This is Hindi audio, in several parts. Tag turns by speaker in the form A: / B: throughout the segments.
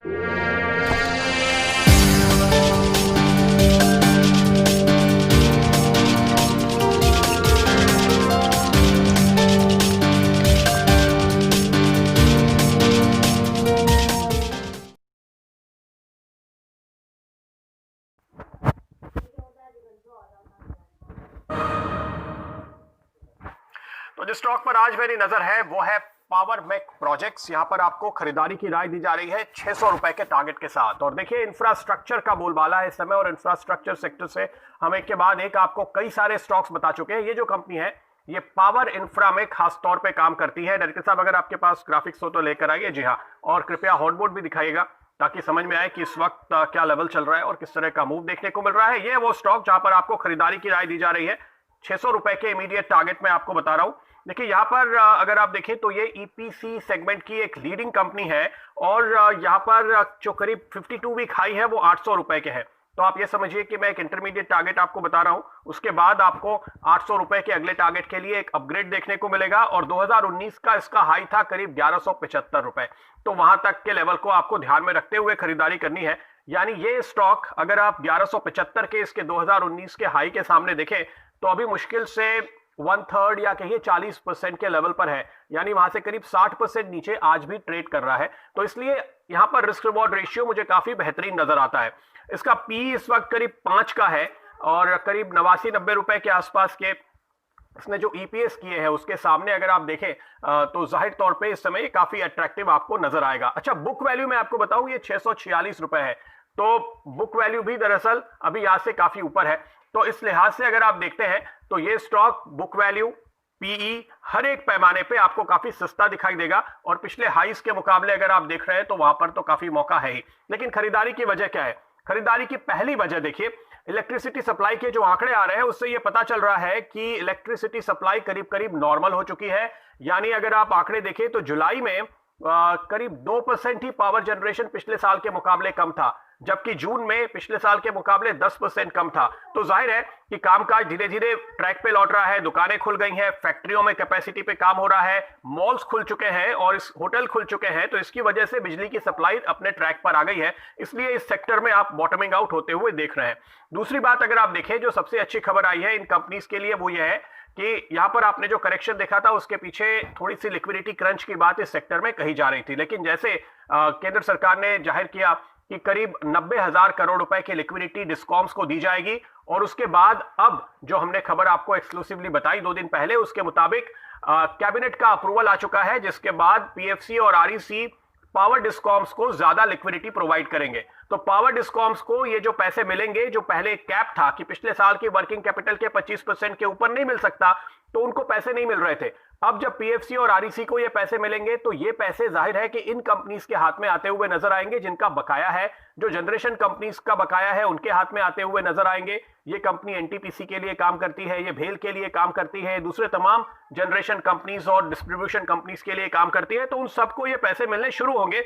A: तो जिस स्टॉक पर आज मेरी नजर है वो है पावर मेक प्रोजेक्ट्स। यहां पर आपको खरीदारी की राय दी जा रही है 600 रुपए के टारगेट के साथ। और देखिए इंफ्रास्ट्रक्चर का बोलबाला है इस समय, और इंफ्रास्ट्रक्चर सेक्टर से हम एक के बाद एक आपको कई सारे स्टॉक्स बता चुके हैं। ये जो कंपनी है ये पावर इंफ्रा में खास तौर पे काम करती है। डायरेक्टर साहब अगर आपके पास ग्राफिक्स हो तो लेकर आइए। जी हाँ, और कृपया हॉटबोर्ड भी दिखाइएगा ताकि समझ में आए कि इस वक्त क्या लेवल चल रहा है और किस तरह का मूव देखने को मिल रहा है। ये वो स्टॉक जहां पर आपको खरीदारी की राय दी जा रही है 600 रुपए के इमीडिएट टारगेट में आपको बता रहा हूं। देखिए यहाँ पर अगर आप देखें तो ये ईपीसी सेगमेंट की एक लीडिंग कंपनी है, और यहाँ पर जो करीब 52 वीक हाई है वो 800 रुपए के है। तो आप ये समझिए कि मैं एक इंटरमीडिएट टारगेट आपको बता रहा हूं, उसके बाद आपको 800 रुपए के अगले टारगेट के लिए एक अपग्रेड देखने को मिलेगा। और 2019 का इसका हाई था करीब 1175 रुपए, तो वहां तक के लेवल को आपको ध्यान में रखते हुए खरीदारी करनी है। यानी ये स्टॉक अगर आप 1175 के इसके 2019 के हाई के सामने देखें तो अभी मुश्किल से 1/3 या कहिए 40% के लेवल पर है, यानी वहां से करीब 60% नीचे आज भी ट्रेड कर रहा है। तो इसलिए यहां पर रिस्क रिवॉर्ड रेशियो मुझे काफी बेहतरीन नजर आता है। इसका पी इस वक्त करीब 5 का है, और करीब 89-90 रुपए के आसपास के इसने जो ईपीएस किए हैं उसके सामने अगर आप देखें तो जाहिर तौर पे इस समय काफी अट्रैक्टिव आपको नजर आएगा। अच्छा, बुक वैल्यू में आपको बताऊं ये 646 रुपए है, तो बुक वैल्यू भी दरअसल अभी आज से काफी ऊपर है। तो इस लिहाज से अगर आप देखते हैं तो ये स्टॉक बुक वैल्यू, पीई हर एक पैमाने पे आपको काफी सस्ता दिखाई देगा। और पिछले हाइस के मुकाबले अगर आप देख रहे हैं तो वहां पर तो काफी मौका है ही। लेकिन खरीदारी की वजह क्या है? खरीदारी की पहली वजह देखिए, इलेक्ट्रिसिटी सप्लाई के जो आंकड़े आ रहे हैं उससे ये पता चल रहा है कि इलेक्ट्रिसिटी सप्लाई करीब करीब नॉर्मल हो चुकी है। यानी अगर आप आंकड़े देखें तो जुलाई में करीब 2% ही पावर जनरेशन पिछले साल के मुकाबले कम था, जबकि जून में पिछले साल के मुकाबले 10% कम था। तो जाहिर है कि कामकाज धीरे धीरे ट्रैक पे लौट रहा है, दुकानें खुल गई हैं, फैक्ट्रियों में कैपेसिटी पे काम हो रहा है, मॉल्स खुल चुके हैं और इस होटल खुल चुके हैं। तो इसकी वजह से बिजली की सप्लाई अपने ट्रैक पर आ गई है, इसलिए इस सेक्टर में आप बॉटमिंग आउट होते हुए देख रहे हैं। दूसरी बात अगर आप देखें, जो सबसे अच्छी खबर आई है इन कंपनीज के लिए वो ये है कि यहां पर आपने जो करेक्शन देखा था उसके पीछे थोड़ी सी लिक्विडिटी क्रंच की बात इस सेक्टर में कही जा रही थी। लेकिन जैसे केंद्र सरकार ने जाहिर किया कि करीब 90,000 करोड़ रुपए की लिक्विडिटी डिस्कॉम्स को दी जाएगी, और उसके बाद अब जो हमने खबर आपको एक्सक्लूसिवली बताई 2 दिन पहले, उसके मुताबिक कैबिनेट का अप्रूवल आ चुका है, जिसके बाद पीएफसी और आरईसी पावर डिस्कॉम्स को ज्यादा लिक्विडिटी प्रोवाइड करेंगे। तो पावर डिस्कॉम्स को ये जो पैसे मिलेंगे, जो पहले कैप था कि पिछले साल की वर्किंग कैपिटल के 25% के ऊपर नहीं मिल सकता, तो उनको पैसे नहीं मिल रहे थे। अब जब पीएफसी और आरईसी को ये पैसे मिलेंगे तो ये पैसे जाहिर है कि इन कंपनीज के हाथ में आते हुए नजर आएंगे जिनका बकाया है। जो जनरेशन कंपनीज का बकाया है उनके हाथ में आते हुए नजर आएंगे। ये कंपनी एनटीपीसी के लिए काम करती है, ये भेल के लिए काम करती है, दूसरे तमाम जनरेशन कंपनीज और डिस्ट्रीब्यूशन कंपनीज के लिए काम करती है। तो उन सबको ये पैसे मिलने शुरू होंगे,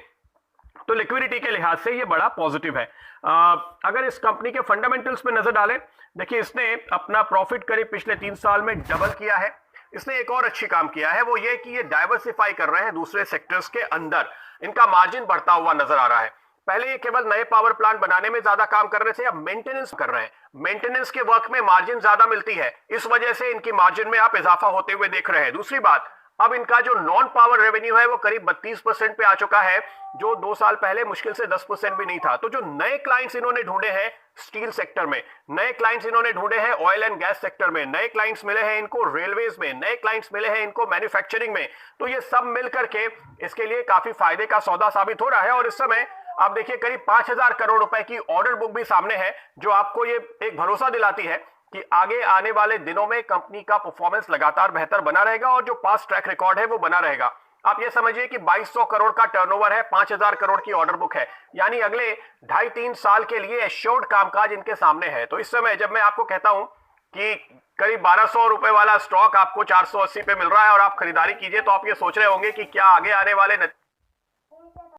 A: तो लिक्विडिटी के लिहाज से ये बड़ा पॉजिटिव है। अगर इस कंपनी के फंडामेंटल्स पे नजर डालें, देखिए इसने अपना प्रॉफिट करीब पिछले 3 साल में डबल किया है। इसने एक और अच्छी काम किया है, वो ये कि ये डाइवर्सिफाई कर रहे हैं दूसरे सेक्टर्स के अंदर। इनका मार्जिन बढ़ता हुआ नजर आ रहा है। पहले ये केवल नए पावर प्लांट बनाने में ज्यादा काम कर रहे थे, अब मेंटेनेंस कर रहे हैं। मेंटेनेंस के वर्क में मार्जिन ज्यादा मिलती है, इस वजह से इनकी मार्जिन में आप इजाफा होते हुए देख रहे हैं। दूसरी बात, अब इनका जो नॉन पावर रेवेन्यू है वो करीब 32% पे आ चुका है, जो 2 साल पहले मुश्किल से 10% भी नहीं था। तो जो नए क्लाइंट्स इन्होंने ढूंढे हैं स्टील सेक्टर में, नए क्लाइंट्स इन्होंने ढूंढे हैं ऑयल एंड गैस सेक्टर में, नए क्लाइंट्स मिले हैं इनको रेलवेज में, नए क्लाइंट्स मिले हैं इनको मैन्युफैक्चरिंग में, तो ये सब मिलकर के इसके लिए काफी फायदे का सौदा साबित हो रहा है। और इस समय आप देखिए करीब 5,000 करोड़ रुपए की ऑर्डर बुक भी सामने है, जो आपको ये एक भरोसा दिलाती है कि आगे आने वाले दिनों में कंपनी का परफॉर्मेंस लगातार बेहतर बना रहेगा और जो पास्ट ट्रैक रिकॉर्ड है वो बना रहेगा। आप ये समझिए कि 2200 करोड़ का टर्नओवर है, 5000 करोड़ की ऑर्डर बुक है, यानी अगले 2.5-3 साल के लिए एश्योर्ड कामकाज इनके सामने है। तो इस समय जब मैं आपको कहता हूं कि करीब 1200 रुपए वाला स्टॉक आपको 480 पे मिल रहा है और आप खरीदारी कीजिए, तो आप ये सोच रहे होंगे कि क्या आगे आने वाले